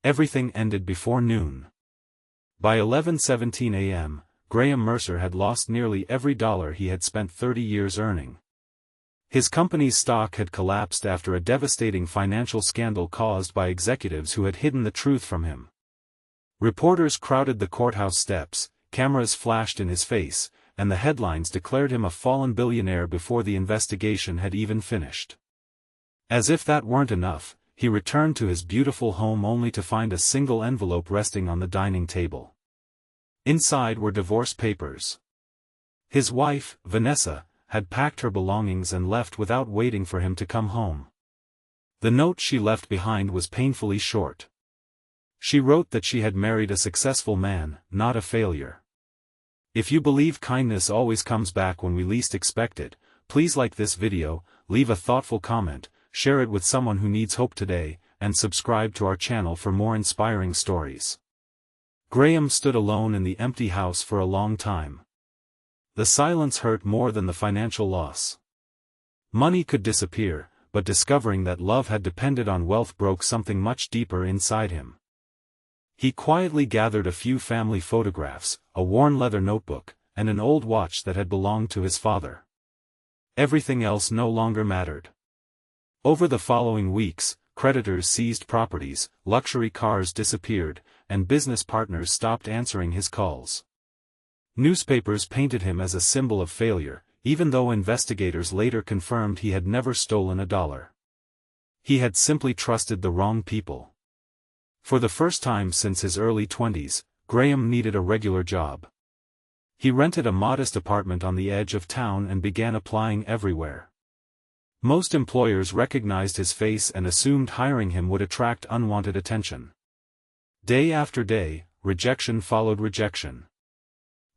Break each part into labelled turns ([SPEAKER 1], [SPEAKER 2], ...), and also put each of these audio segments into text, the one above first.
[SPEAKER 1] Everything ended before noon. By 11:17 a.m., Graham Mercer had lost nearly every dollar he had spent 30 years earning. His company's stock had collapsed after a devastating financial scandal caused by executives who had hidden the truth from him. Reporters crowded the courthouse steps, cameras flashed in his face, and the headlines declared him a fallen billionaire before the investigation had even finished. As if that weren't enough, he returned to his beautiful home only to find a single envelope resting on the dining table. Inside were divorce papers. His wife, Vanessa, had packed her belongings and left without waiting for him to come home. The note she left behind was painfully short. She wrote that she had married a successful man, not a failure. If you believe kindness always comes back when we least expect it, please like this video, leave a thoughtful comment, share it with someone who needs hope today, and subscribe to our channel for more inspiring stories. Graham stood alone in the empty house for a long time. The silence hurt more than the financial loss. Money could disappear, but discovering that love had depended on wealth broke something much deeper inside him. He quietly gathered a few family photographs, a worn leather notebook, and an old watch that had belonged to his father. Everything else no longer mattered. Over the following weeks, creditors seized properties, luxury cars disappeared, and business partners stopped answering his calls. Newspapers painted him as a symbol of failure, even though investigators later confirmed he had never stolen a dollar. He had simply trusted the wrong people. For the first time since his early 20s, Graham needed a regular job. He rented a modest apartment on the edge of town and began applying everywhere. Most employers recognized his face and assumed hiring him would attract unwanted attention. Day after day, rejection followed rejection.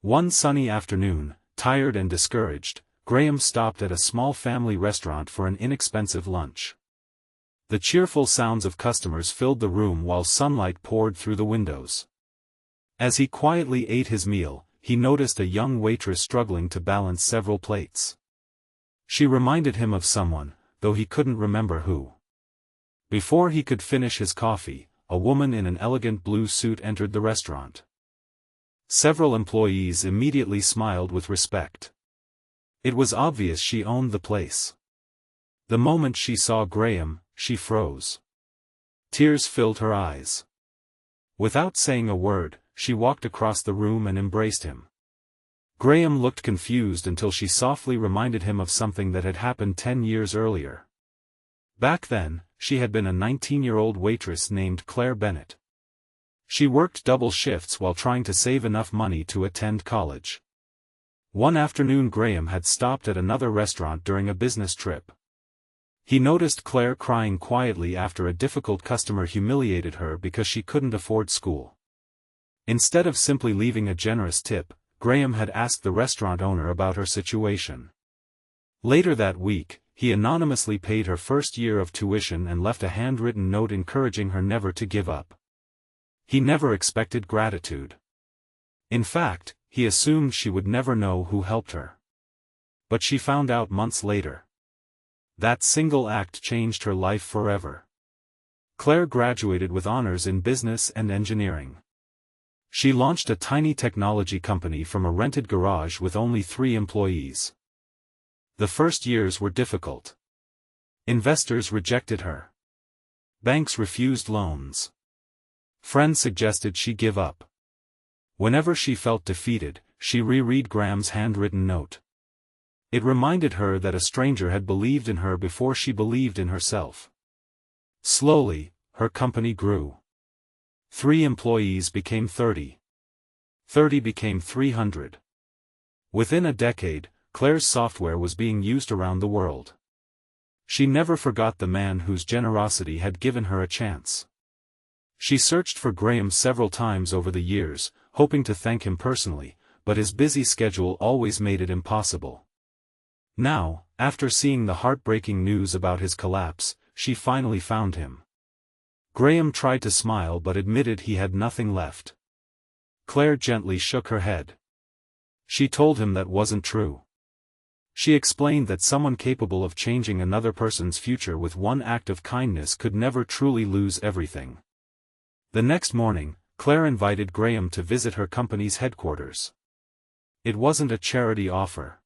[SPEAKER 1] One sunny afternoon, tired and discouraged, Graham stopped at a small family restaurant for an inexpensive lunch. The cheerful sounds of customers filled the room while sunlight poured through the windows. As he quietly ate his meal, he noticed a young waitress struggling to balance several plates. She reminded him of someone, though he couldn't remember who. Before he could finish his coffee, a woman in an elegant blue suit entered the restaurant. Several employees immediately smiled with respect. It was obvious she owned the place. The moment she saw Graham, she froze. Tears filled her eyes. Without saying a word, she walked across the room and embraced him. Graham looked confused until she softly reminded him of something that had happened 10 years earlier. Back then, she had been a 19-year-old waitress named Claire Bennett. She worked double shifts while trying to save enough money to attend college. One afternoon Graham had stopped at another restaurant during a business trip. He noticed Claire crying quietly after a difficult customer humiliated her because she couldn't afford school. Instead of simply leaving a generous tip, Graham had asked the restaurant owner about her situation. Later that week, he anonymously paid her first year of tuition and left a handwritten note encouraging her never to give up. He never expected gratitude. In fact, he assumed she would never know who helped her. But she found out months later. That single act changed her life forever. Claire graduated with honors in business and engineering. She launched a tiny technology company from a rented garage with only 3 employees. The first years were difficult. Investors rejected her. Banks refused loans. Friends suggested she give up. Whenever she felt defeated, she reread Graham's handwritten note. It reminded her that a stranger had believed in her before she believed in herself. Slowly, her company grew. 3 employees became 30. 30 became 300. Within a decade, Claire's software was being used around the world. She never forgot the man whose generosity had given her a chance. She searched for Graham several times over the years, hoping to thank him personally, but his busy schedule always made it impossible. Now, after seeing the heartbreaking news about his collapse, she finally found him. Graham tried to smile but admitted he had nothing left. Claire gently shook her head. She told him that wasn't true. She explained that someone capable of changing another person's future with one act of kindness could never truly lose everything. The next morning, Claire invited Graham to visit her company's headquarters. It wasn't a charity offer.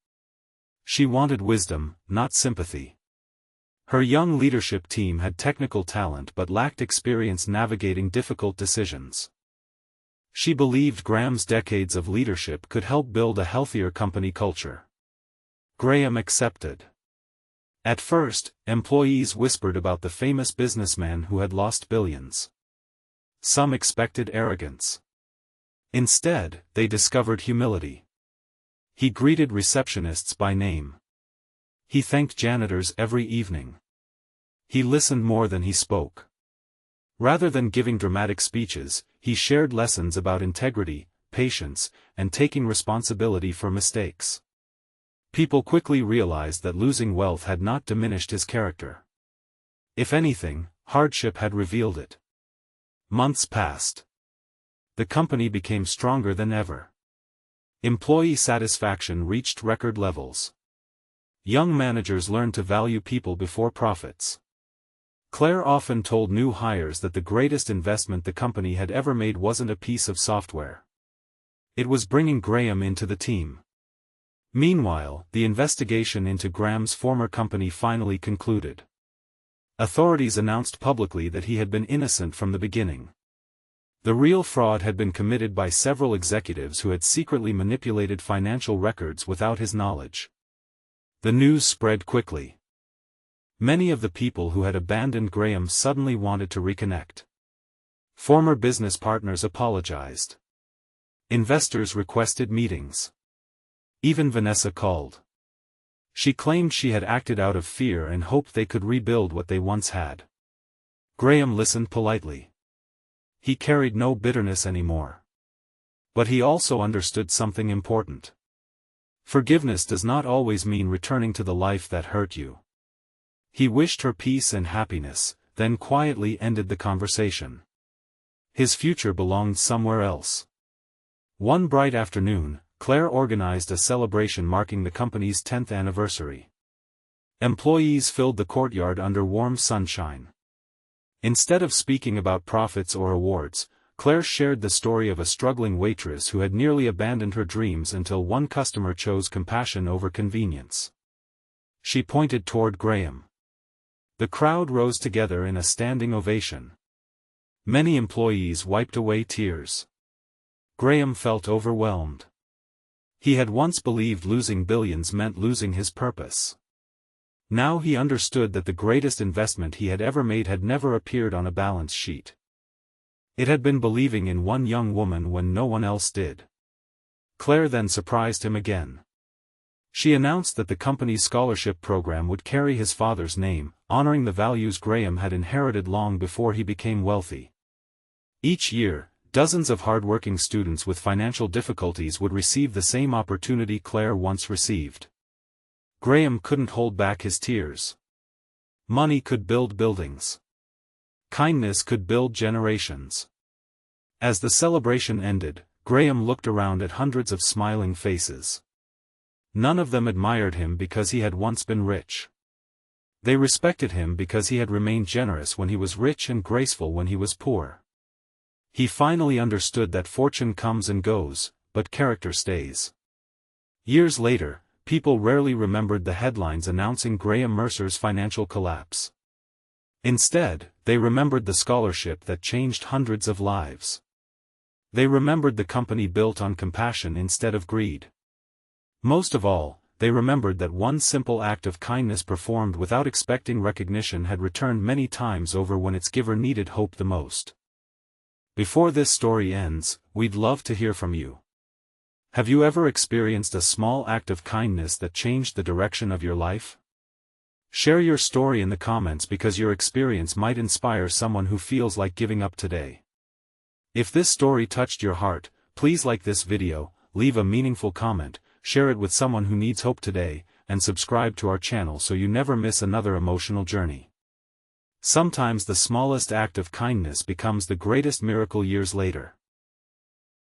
[SPEAKER 1] She wanted wisdom, not sympathy. Her young leadership team had technical talent but lacked experience navigating difficult decisions. She believed Graham's decades of leadership could help build a healthier company culture. Graham accepted. At first, employees whispered about the famous businessman who had lost billions. Some expected arrogance. Instead, they discovered humility. He greeted receptionists by name. He thanked janitors every evening. He listened more than he spoke. Rather than giving dramatic speeches, he shared lessons about integrity, patience, and taking responsibility for mistakes. People quickly realized that losing wealth had not diminished his character. If anything, hardship had revealed it. Months passed. The company became stronger than ever. Employee satisfaction reached record levels. Young managers learned to value people before profits. Claire often told new hires that the greatest investment the company had ever made wasn't a piece of software. It was bringing Graham into the team. Meanwhile, the investigation into Graham's former company finally concluded. Authorities announced publicly that he had been innocent from the beginning. The real fraud had been committed by several executives who had secretly manipulated financial records without his knowledge. The news spread quickly. Many of the people who had abandoned Graham suddenly wanted to reconnect. Former business partners apologized. Investors requested meetings. Even Vanessa called. She claimed she had acted out of fear and hoped they could rebuild what they once had. Graham listened politely. He carried no bitterness anymore. But he also understood something important. Forgiveness does not always mean returning to the life that hurt you. He wished her peace and happiness, then quietly ended the conversation. His future belonged somewhere else. One bright afternoon, Claire organized a celebration marking the company's 10th anniversary. Employees filled the courtyard under warm sunshine. Instead of speaking about profits or awards, Claire shared the story of a struggling waitress who had nearly abandoned her dreams until one customer chose compassion over convenience. She pointed toward Graham. The crowd rose together in a standing ovation. Many employees wiped away tears. Graham felt overwhelmed. He had once believed losing billions meant losing his purpose. Now he understood that the greatest investment he had ever made had never appeared on a balance sheet. It had been believing in one young woman when no one else did. Claire then surprised him again. She announced that the company's scholarship program would carry his father's name, honoring the values Graham had inherited long before he became wealthy. Each year, dozens of hard-working students with financial difficulties would receive the same opportunity Claire once received. Graham couldn't hold back his tears. Money could build buildings. Kindness could build generations. As the celebration ended, Graham looked around at hundreds of smiling faces. None of them admired him because he had once been rich. They respected him because he had remained generous when he was rich and graceful when he was poor. He finally understood that fortune comes and goes, but character stays. Years later, people rarely remembered the headlines announcing Graham Mercer's financial collapse. Instead, they remembered the scholarship that changed hundreds of lives. They remembered the company built on compassion instead of greed. Most of all, they remembered that one simple act of kindness performed without expecting recognition had returned many times over when its giver needed hope the most. Before this story ends, we'd love to hear from you. Have you ever experienced a small act of kindness that changed the direction of your life? Share your story in the comments because your experience might inspire someone who feels like giving up today. If this story touched your heart, please like this video, leave a meaningful comment, share it with someone who needs hope today, and subscribe to our channel so you never miss another emotional journey. Sometimes the smallest act of kindness becomes the greatest miracle years later.